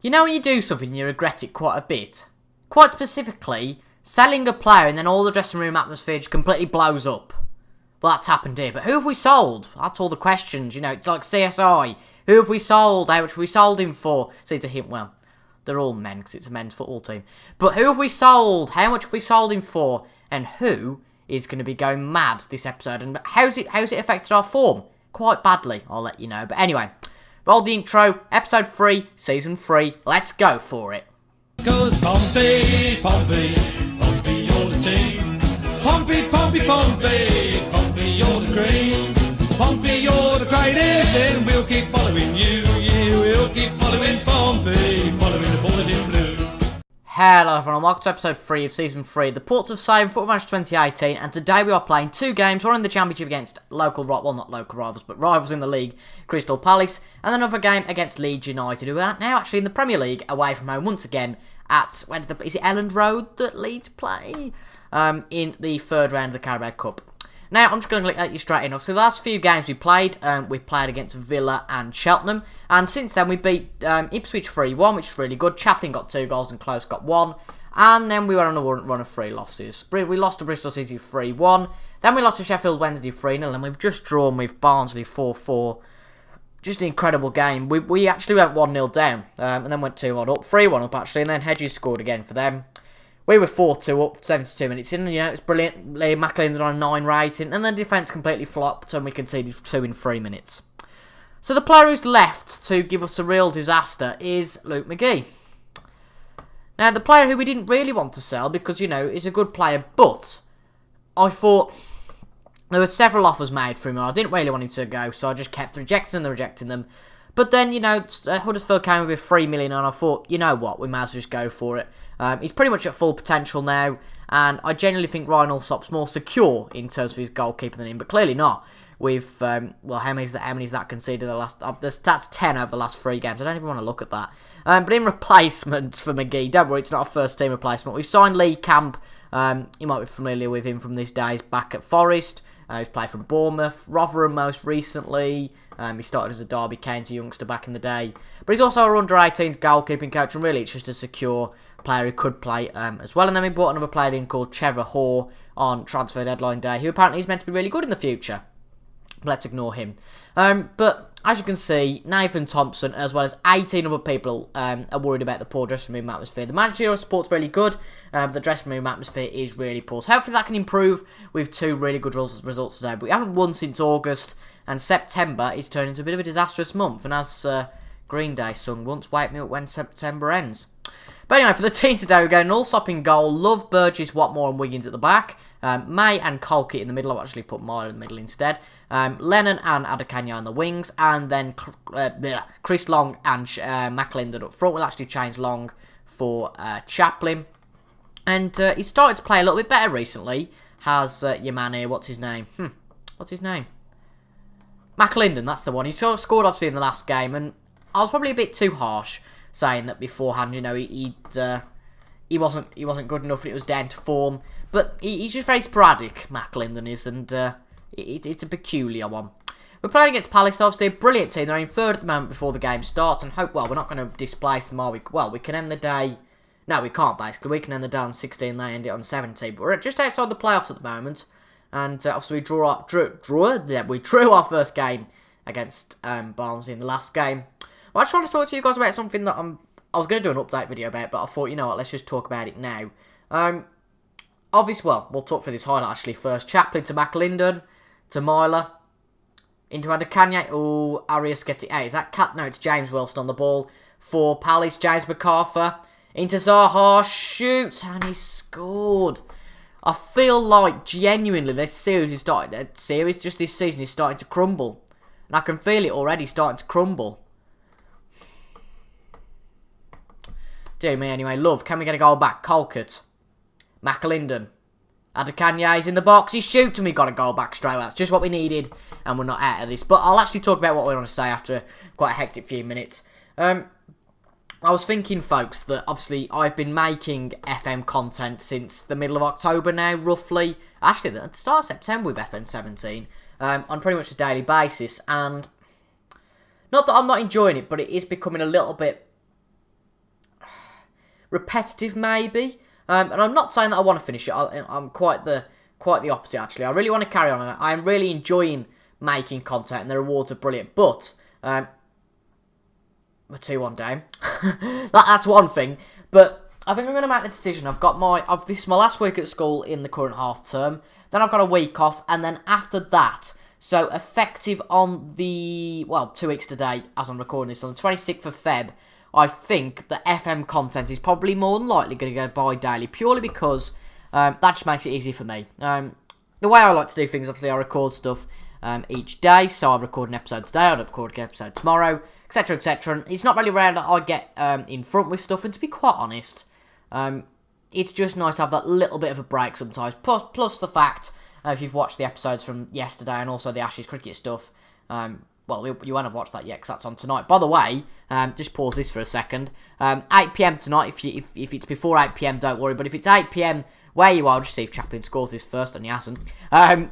You know when you do something and you regret it quite a bit? Quite specifically, selling a player and then all the dressing room atmosphere just completely blows up. Well, that's happened here. But who have we sold? That's all the questions, you know. It's like CSI. Who have we sold? How much have we sold him for? See, it's a hint. Well, they're all men because it's a men's football team. But who have we sold? How much have we sold him for? And who is going to be going mad this episode? And how's it affected our form? Quite badly, I'll let you know. But anyway, roll the intro. Episode 3, Season 3. Let's go for it. Goes Pompey, Pompey, Pompey, you're the team. Pompey, Pompey, Pompey, Pompey, you're the cream. Pompey, you're the greatest, and we'll keep following you. Yeah, we'll keep following Pompey, following the boys in blue. Hello everyone, welcome to episode 3 of Season 3, the Portsmouth side Football Match 2018, and today we are playing 2 games, one in the Championship against local, well not local rivals, but rivals in the league, Crystal Palace, and another game against Leeds United, who are now actually in the Premier League, away from home once again at, is it Elland Road that Leeds play? In the third round of the Carabao Cup. Now, I'm just going to let you straight in. Obviously, the last few games we played against Villa and Cheltenham. And since then, we beat Ipswich 3-1, which is really good. Chaplin got 2 goals and Close got 1. And then we went on a run of 3 losses. We lost to Bristol City 3-1. Then we lost to Sheffield Wednesday 3-0. And we've just drawn with Barnsley 4-4. Just an incredible game. We actually went 1-0 down. And then went 2-1 up. 3-1 up, actually. And then Hedges scored again for them. We were 4-2 up, 72 minutes in, you know, it's brilliant. Lee McLean's on a 9 rating, and then defence completely flopped, and we conceded 2 in 3 minutes. So the player who's left to give us a real disaster is Luke McGee. Now, the player who we didn't really want to sell, because, you know, he's a good player, but I thought there were several offers made for him, and I didn't really want him to go, so I just kept rejecting them. But then, you know, Huddersfield came with 3 million, and I thought, you know what, we might as well just go for it. He's pretty much at full potential now, and I genuinely think Ryan Allsop's more secure in terms of his goalkeeping than him, but clearly not. With, well, how many's that conceded the last, that's 10 over the last 3 games, I don't even want to look at that. But in replacement for McGee, don't worry, it's not a first team replacement. We've signed Lee Camp, you might be familiar with him from these days back at Forest. He's played from Bournemouth, Rotherham most recently. He started as a Derby County youngster back in the day. But he's also our under-18s goalkeeping coach, and really it's just a secure player who could play as well. And then we brought another player in called Trevor Hoare on transfer deadline day, who apparently is meant to be really good in the future. Let's ignore him. But as you can see, Nathan Thompson, as well as 18 other people, are worried about the poor dressing room atmosphere. The managerial support's really good, but the dressing room atmosphere is really poor. So hopefully that can improve with 2 really good results today. But we haven't won since August, and September is turning into a bit of a disastrous month. And as Green Day sung once, wake me up when September ends. But anyway, for the team today, we're going Allsop in goal, Love, Burgess, Watmore and Wiggins at the back. May and Colkett in the middle. I've actually put Myler in the middle instead. Lennon and Adekanya on the wings. And then Chris Long and McLinden up front. We'll actually change Long for Chaplin. And he's started to play a little bit better recently. Has your man here, what's his name? What's his name? McLinden, that's the one. He scored obviously in the last game. And I was probably a bit too harsh saying that beforehand, you know, he wasn't good enough and it was down to form. But he's just very sporadic, McLinden is, and it's a peculiar one. We're playing against Palace, obviously a brilliant team. They're in third at the moment before the game starts, and hope, well, we're not going to displace them, are we? Well, we can end the day. No, we can't, basically. We can end the day on 16, they end it on 17. But we're just outside the playoffs at the moment. And obviously we drew our first game against Barnsley in the last game. Well, I just want to talk to you guys about something that I was going to do an update video about, but I thought, you know what, let's just talk about it now. Obviously, well, we'll talk through this highlight actually first. Chaplin to McLinden, to Myler, into Adekanya. Oh, Arias gets it out. Is that Cat? No, it's James Wilson on the ball for Palace. James MacArthur into Zaha, shoots, and he scored. I feel like genuinely this series is just this season is starting to crumble, and I can feel it already starting to crumble. Dear me, anyway. Love, can we get a goal back? Colkett. McLinden. Adekanya is in the box. He shoots and we got a goal back straight away. That's just what we needed. And we're not out of this. But I'll actually talk about what we want to say after quite a hectic few minutes. I was thinking, folks, that obviously I've been making FM content since the middle of October now, roughly. Actually, at the start of September with FM18. On pretty much a daily basis. And not that I'm not enjoying it, but it is becoming a little bit repetitive, maybe. And I'm not saying that I want to finish it. I'm quite the opposite, actually. I really want to carry on. I am really enjoying making content, and the rewards are brilliant. But we're 2-1 down. That's one thing. But I think I'm going to make the decision. This is my last week at school in the current half term. Then I've got a week off, and then after that, so effective on the 2 weeks today, as I'm recording this, on the 26th of Feb. I think the FM content is probably more than likely going to go bi-daily, purely because that just makes it easy for me. The way I like to do things, obviously, I record stuff each day, so I record an episode today, I'll record an episode tomorrow, etc, etc. And it's not really rare that I get in front with stuff, and to be quite honest, it's just nice to have that little bit of a break sometimes. Plus the fact, if you've watched the episodes from yesterday and also the Ashes cricket stuff, well, you won't have watched that yet because that's on tonight. By the way, just pause this for a second. 8 PM tonight. If it's before 8 PM, don't worry. But if it's 8 PM where you are, just see if Chaplin scores this first, and he hasn't. I'm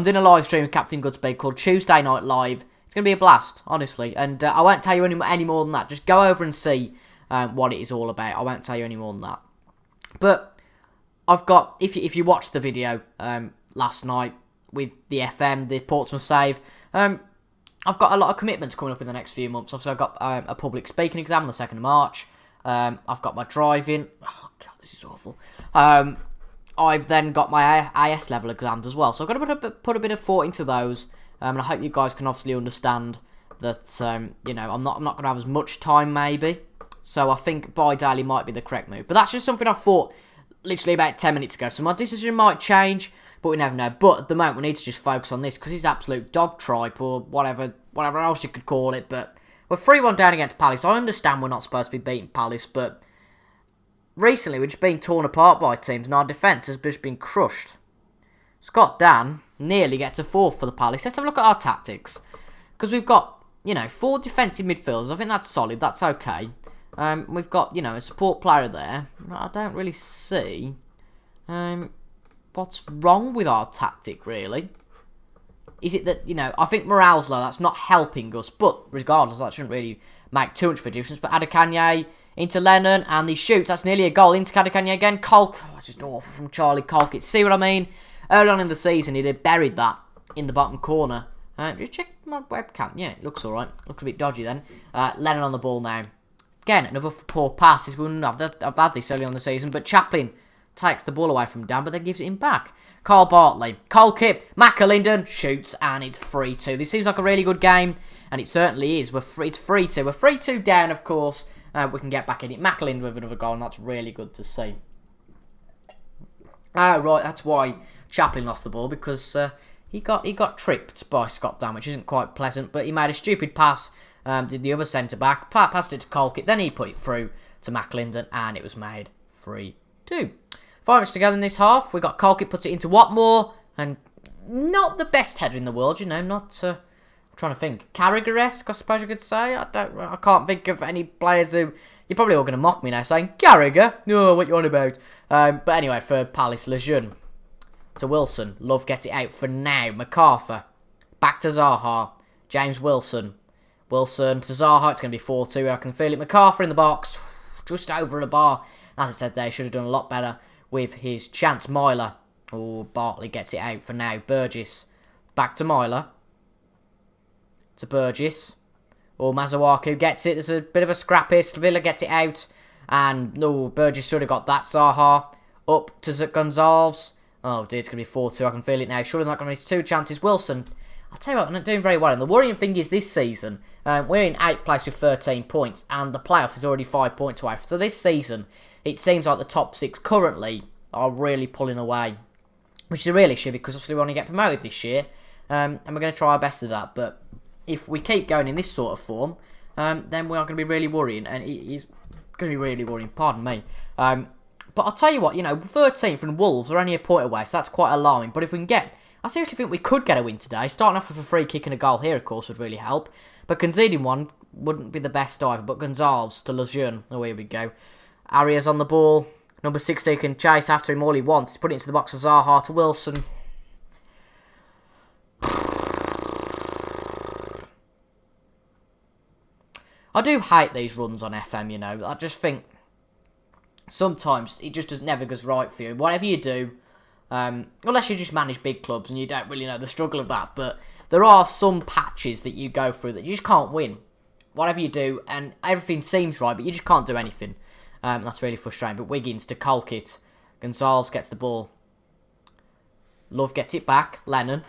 doing a live stream with Captain Goodspeed called Tuesday Night Live. It's going to be a blast, honestly. And I won't tell you any more than that. Just go over and see what it is all about. I won't tell you any more than that. But I've got, if you watched the video last night with the FM, the Portsmouth save, I've got a lot of commitments coming up in the next few months. Obviously, I've got a public speaking exam on the 2nd of March. I've got my driving. Oh, God, this is awful. I've then got my AS level exams as well. So I've got to put a bit of thought into those. And I hope you guys can obviously understand that, you know, I'm not going to have as much time, maybe. So I think bi-daily might be the correct move. But that's just something I thought literally about 10 minutes ago. So my decision might change, but we never know. But at the moment, we need to just focus on this because he's absolute dog tripe or whatever else you could call it. But we're 3-1 down against Palace. I understand we're not supposed to be beating Palace, but recently we're just being torn apart by teams and our defence has just been crushed. Scott Dan nearly gets a fourth for the Palace. Let's have a look at our tactics. Because we've got, you know, 4 defensive midfielders. I think that's solid. That's okay. We've got, you know, a support player there. I don't really see what's wrong with our tactic, really. Is it that, you know, I think morale's low. That's not helping us. But regardless, that shouldn't really make too much of a difference. But Adekanye into Lennon, and he shoots. That's nearly a goal. Into Adekanye again. Colk. Oh, that's just awful from Charlie Colkett. See what I mean? Early on in the season, he'd have buried that in the bottom corner. Just check my webcam. Yeah, it looks alright. Looks a bit dodgy then. Lennon on the ball now. Again, another poor pass. We wouldn't have had this early on the season, but Chaplin takes the ball away from Dan, but then gives it him back. Carl Bartley, Colkett, McAlinden shoots, and it's 3-2. This seems like a really good game, and it certainly is. It's 3-2. We're 3-2 down, of course. We can get back in it. McAlinden with another goal, and that's really good to see. Right, that's why Chaplin lost the ball, because he got tripped by Scott Dan, which isn't quite pleasant, but he made a stupid pass. Did the other centre-back, passed it to Colkett, then he put it through to McAlinden, and it was made 3-2. 5 minutes to go in this half. We got Colkett puts it into Watmore, and not the best header in the world, you know, not, I'm trying to think, Carragher-esque, I suppose you could say. I can't think of any players who, you're probably all going to mock me now, saying, Carragher? No, what you on about? But anyway, for Palace, Lejeune to Wilson. Love gets it out for now. MacArthur, back to Zaha. James Wilson to Zaha, it's going to be 4-2, I can feel it. MacArthur in the box, just over the bar. As I said, they should have done a lot better with his chance. Myler, oh, Bartley gets it out for now. Burgess, back to Myler. To Burgess. Oh, Mazawaku gets it, there's a bit of a scrappist. Villa gets it out. And, no, Burgess should have got that. Zaha, up to Gonzalez. Oh dear, it's going to be 4-2, I can feel it now. Surely not going to miss 2 chances. Wilson, I'll tell you what, I'm not doing very well. And the worrying thing is this season, we're in 8th place with 13 points, and the playoffs is already 5 points away. So this season, it seems like the top 6 currently are really pulling away, which is a real issue because obviously we want to get promoted this year, and we're going to try our best at that. But if we keep going in this sort of form, then we are going to be really worrying, and it is going to be really worrying, pardon me. But I'll tell you what, you know, 13th and Wolves are only a point away, so that's quite alarming. But if we can get, I seriously think we could get a win today. Starting off with a free kick and a goal here, of course, would really help. But conceding one wouldn't be the best either. But Gonzalez to Lejeune. Oh, here we go. Arias on the ball. Number 16 can chase after him all he wants. Put it into the box of Zaha to Wilson. I do hate these runs on FM, you know. I just think sometimes it just never goes right for you. Whatever you do, unless you just manage big clubs and you don't really know the struggle of that, but there are some patches that you go through that you just can't win. Whatever you do, and everything seems right, but you just can't do anything. That's really frustrating. But Wiggins to Colkit. Gonzalez gets the ball. Love gets it back. Lennon.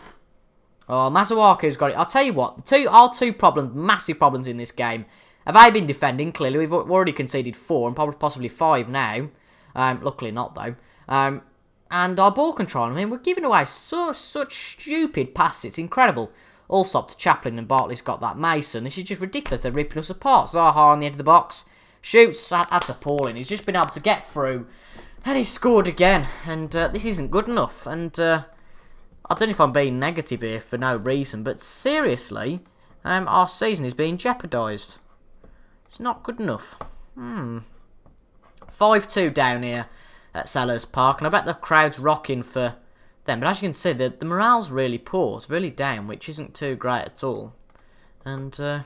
Oh, Masuaku's got it. I'll tell you what. Our two problems, massive problems in this game. Have they been defending? Clearly, we've already conceded 4 and probably possibly 5 now. Luckily not, though. And our ball control. I mean, we're giving away such stupid passes. It's incredible. Allsop to Chaplin and Bartley's got that. Mason. This is just ridiculous. They're ripping us apart. Zaha on the edge of the box. Shoots. That's appalling. He's just been able to get through. And he's scored again. And this isn't good enough. And I don't know if I'm being negative here for no reason. But seriously, our season is being jeopardised. It's not good enough. 5-2 down here at Sellers Park. And I bet the crowd's rocking for them. But as you can see, the morale's really poor. It's really down, which isn't too great at all. And I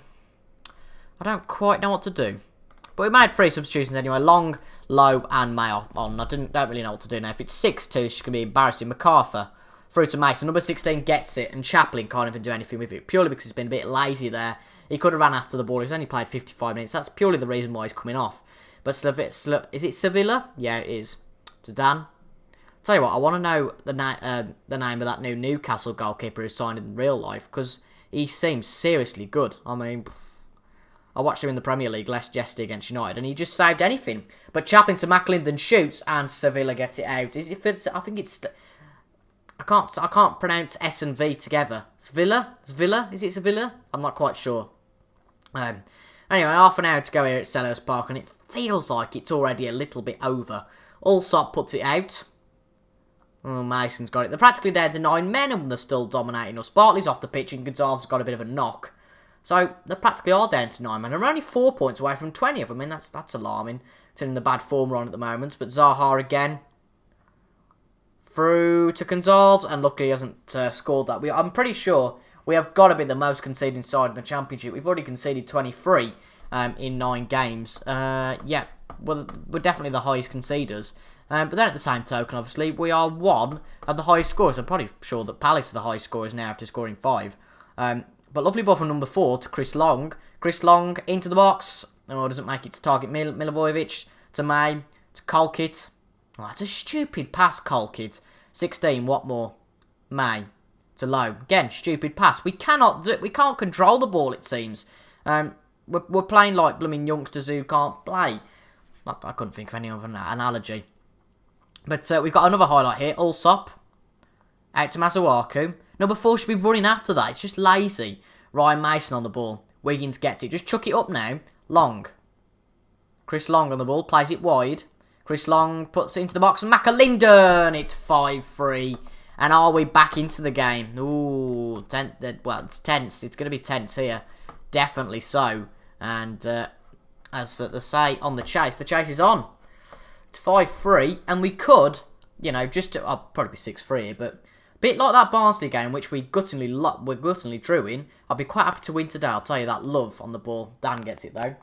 don't quite know what to do. But we made 3 substitutions anyway. Long, Low and May on. I don't really know what to do now. If it's 6-2, it's going to be embarrassing. MacArthur through to Mason. Number 16 gets it. And Chaplin can't even do anything with it. Purely because he's been a bit lazy there. He could have ran after the ball. He's only played 55 minutes. That's purely the reason why he's coming off. But is it Sevilla? Yeah, it is. To Dan. Tell you what, I want to know the name of that new Newcastle goalkeeper who signed in real life, because he seems seriously good. I mean, I watched him in the Premier League, last yesterday against United, and he just saved anything. But Chaplin to McLinden shoots, and Sevilla gets it out. I think it's... I can't pronounce S and V together. Sevilla? Is it Sevilla? I'm not quite sure. Anyway, half an hour to go here at Sellers Park, and it feels like it's already a little bit over. Allsop puts it out. Oh, Mason's got it. They're practically down to 9 men, and they're still dominating us. Bartley's off the pitch, and Gonzalez has got a bit of a knock. So, they practically are down to 9 men. And we're only 4 points away from 20 of them. I mean, that's alarming, considering the bad form we're on at the moment. But Zaha again. Through to Gonzalez, and luckily he hasn't scored that. I'm pretty sure we have got to be the most conceding side in the Championship. We've already conceded 23 in 9 games. Yeah, well, we're definitely the highest conceders. But then at the same token, obviously, we are one of the highest scorers. I'm probably sure that Palace are the highest scorers now after scoring 5. But lovely ball from number 4 to Chris Long. Chris Long into the box. Oh, doesn't make it to target Milivojevic. To May. To Colkit. Oh, that's a stupid pass, Colkit. 16, what more? May. To Low. Again, stupid pass. We can't control the ball, it seems. We're playing like blooming youngsters who can't play. I couldn't think of any other analogy. But we've got another highlight here. Allsop. Out to Masuaku. Number 4 should be running after that. It's just lazy. Ryan Mason on the ball. Wiggins gets it. Just chuck it up now. Long. Chris Long on the ball. Plays it wide. Chris Long puts it into the box. And McAlinden. It's 5-3. And are we back into the game? Ooh. Well, it's tense. It's going to be tense here. Definitely so. And as they say on the chase is on. It's 5-3, and we could, I'll probably be 6-3 here, but a bit like that Barnsley game, which we guttingly drew in. I'd be quite happy to win today. I'll tell you that. Love on the ball. Dan gets it though.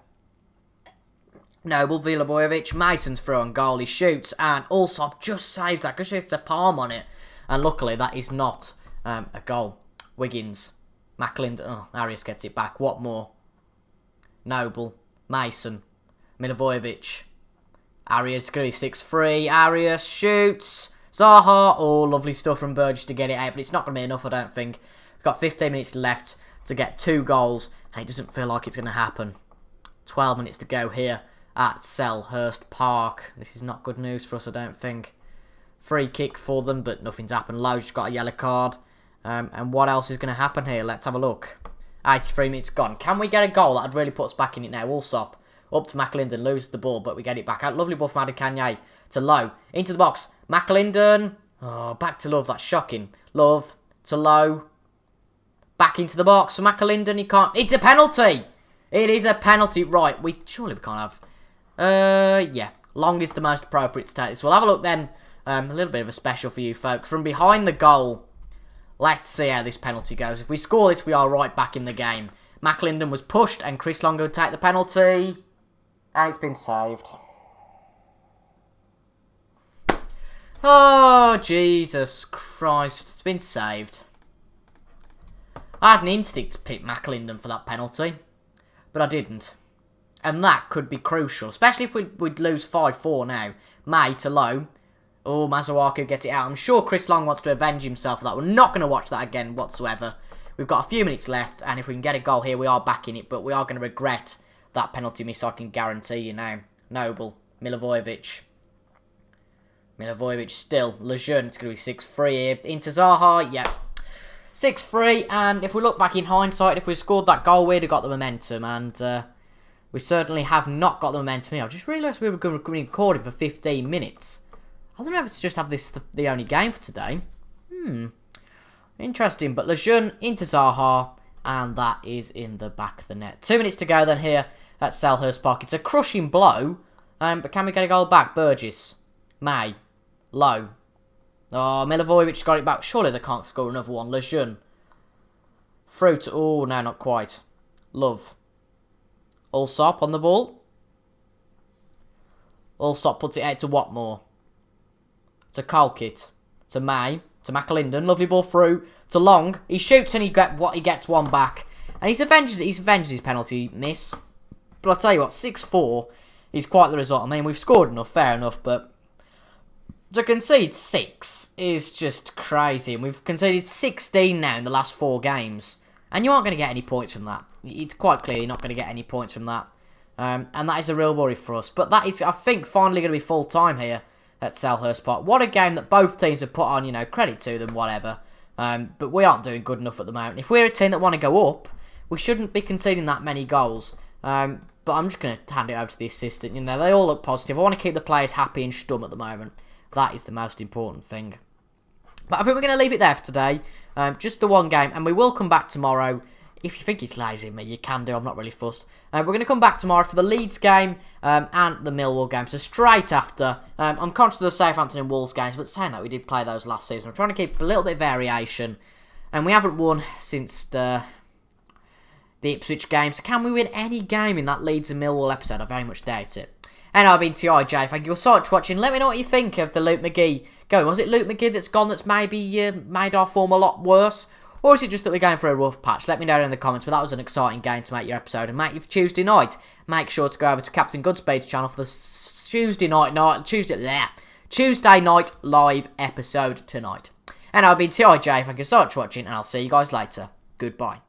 Noble, Milivojevic, Mason's throw on goal. He shoots, and Allsop just saves that because it's a palm on it, and luckily that is not a goal. Wiggins, McLinden, Arias gets it back. What more? Noble, Mason, Milivojevic. Arias going to be 6-3. Arias shoots. Zaha. Oh, lovely stuff from Burgess to get it out. But it's not going to be enough, I don't think. We've got 15 minutes left to get 2 goals. And it doesn't feel like it's going to happen. 12 minutes to go here at Selhurst Park. This is not good news for us, I don't think. Free kick for them, but nothing's happened. Lowe's just got a yellow card. And what else is going to happen here? Let's have a look. 83 minutes gone. Can we get a goal that would really put us back in it now? Allsop. Up to McAlinden, loses the ball, but we get it back out. Lovely ball from Adekanye to Low. Into the box. McAlinden. Oh, back to Love. That's shocking. Love to Low. Back into the box. So McAlinden, he can't. It's a penalty. It is a penalty. Right, surely we can't have. Yeah. Long is the most appropriate to take this. We'll have a look then. A little bit of a special for you folks. From behind the goal. Let's see how this penalty goes. If we score this, we are right back in the game. McAlinden was pushed, and Chris Long will take the penalty. And it's been saved. Oh, Jesus Christ. It's been saved. I had an instinct to pick McAlinden for that penalty, but I didn't. And that could be crucial, especially if we'd lose 5-4 now. May to Low. Oh, Mazuaku gets it out. I'm sure Chris Long wants to avenge himself for that. We're not going to watch that again whatsoever. We've got a few minutes left, and if we can get a goal here, we are back in it, but we are going to regret that penalty miss, I can guarantee you now. Noble, Milivojevic. Milivojevic still. Lejeune, it's going to be 6-3 here. Into Zaha, yeah. 6-3, and if we look back in hindsight, if we scored that goal, we'd have got the momentum, and we certainly have not got the momentum here. I just realised we were going to be recording for 15 minutes. I don't know if it's just have this the only game for today. Interesting, but Lejeune into Zaha, and that is in the back of the net. 2 minutes to go then here at Selhurst Park. It's a crushing blow, but can we get a goal back? Burgess, May, Low. Oh, Milivojevic got it back. Surely they can't score another one. Lejeune. Through to... Oh, no, not quite. Love. Allsop on the ball. Allsop puts it out to Watmore. To Colkit. To May. To McAlinden. Lovely ball through. To Long. He shoots and he gets one back. And he's avenged his penalty miss. But I'll tell you what, 6-4 is quite the result. I mean, we've scored enough, fair enough, but... to concede 6 is just crazy. And we've conceded 16 now in the last 4 games. And you aren't going to get any points from that. It's quite clear you're not going to get any points from that. And that is a real worry for us. But that is, I think, finally going to be full time here at Selhurst Park. What a game that both teams have put on, you know, credit to them, whatever. But we aren't doing good enough at the moment. If we're a team that want to go up, we shouldn't be conceding that many goals. But I'm just going to hand it over to the assistant. You know, they all look positive. I want to keep the players happy and stum at the moment. That is the most important thing. But I think we're going to leave it there for today. Just the one game. And we will come back tomorrow. If you think it's lazy of me, you can do. I'm not really fussed. We're going to come back tomorrow for the Leeds game and the Millwall game. So straight after. I'm conscious of the Southampton and Wolves games. But saying that, we did play those last season. I'm trying to keep a little bit of variation. And we haven't won since the Ipswich game. So can we win any game in that Leeds and Millwall episode? I very much doubt it. And I've been TIJ. Thank you all so much for watching. Let me know what you think of the Luke McGee going. Was it Luke McGee that's gone that's maybe made our form a lot worse? Or is it just that we're going for a rough patch? Let me know in the comments. But that was an exciting game to make your episode. And make you for Tuesday night. Make sure to go over to Captain Goodspeed's channel for the Tuesday night live episode tonight. And I've been TIJ. Thank you so much for watching. And I'll see you guys later. Goodbye.